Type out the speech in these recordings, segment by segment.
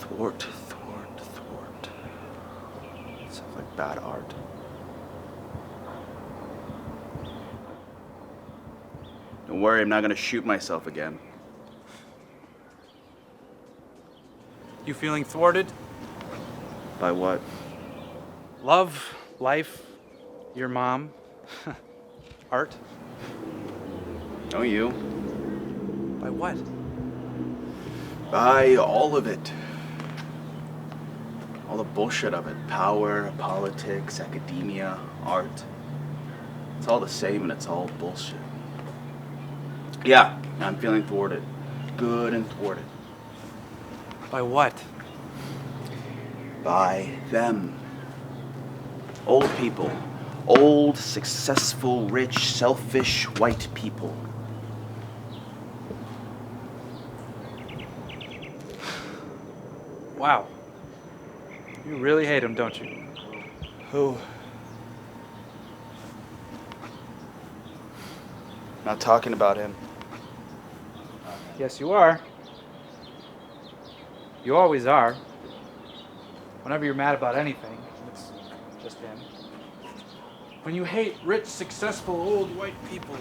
Thwart. Sounds like bad art. Don't worry, I'm not gonna shoot myself again. You feeling thwarted? By what? Love, life, your mom, art? Oh, you? By what? By all of it. All the bullshit of it. Power, politics, academia, art. It's all the same and it's all bullshit. Yeah, I'm feeling thwarted. Good and thwarted. By what? By them. Old people. Old, successful, rich, selfish, white people. Wow. You really hate him, don't you? Who? Not talking about him. Yes, you are. You always are. Whenever you're mad about anything, it's just him. When you hate rich, successful, old white people,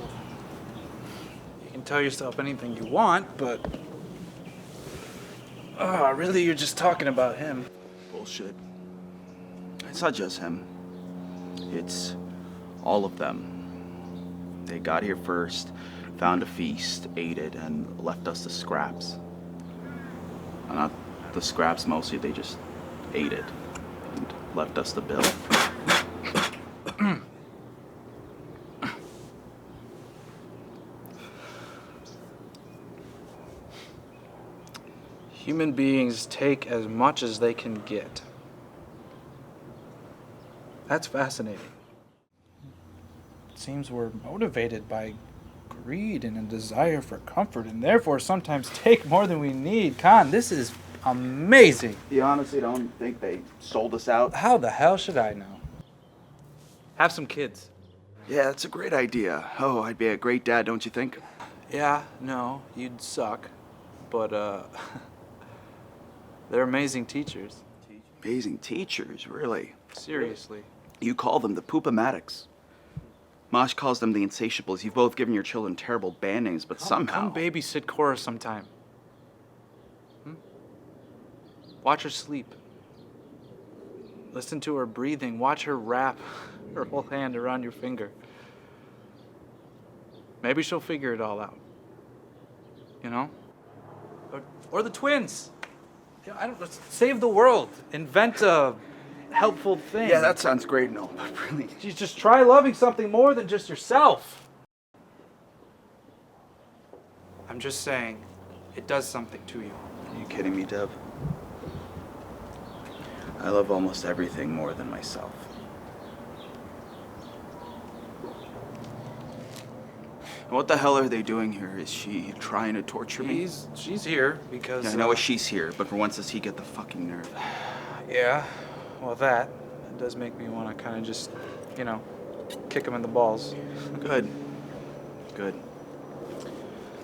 you can tell yourself anything you want, but really you're just talking about him. Bullshit. It's not just him. It's all of them. They got here first, found a feast, ate it, and left us the scraps. Not the scraps mostly, they just ate it and left us the bill. Human beings take as much as they can get. That's fascinating. It seems we're motivated by greed and a desire for comfort, and therefore sometimes take more than we need. Khan, this is amazing. You honestly don't think they sold us out? How the hell should I know? Have some kids. Yeah, that's a great idea. Oh, I'd be a great dad, don't you think? Yeah, no, you'd suck. But, they're amazing teachers. Amazing teachers, really. Seriously. You call them the Poopomatics. Mosh calls them the Insatiables. You've both given your children terrible band names, but somehow... Come babysit Cora sometime. Watch her sleep. Listen to her breathing. Watch her wrap her whole hand around your finger. Maybe she'll figure it all out. You know? Or the twins. I don't know, save the world. Invent a helpful thing. Yeah, that sounds great and all, but really... You just try loving something more than just yourself. I'm just saying, it does something to you. Are you kidding me, Dev? I love almost everything more than myself. What the hell are they doing here? Is she trying to torture me? She's here because... Yeah, I know she's here, but for once does he get the fucking nerve? Yeah, well that does make me want to kind of just, kick him in the balls. Good.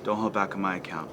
Don't hold back on my account.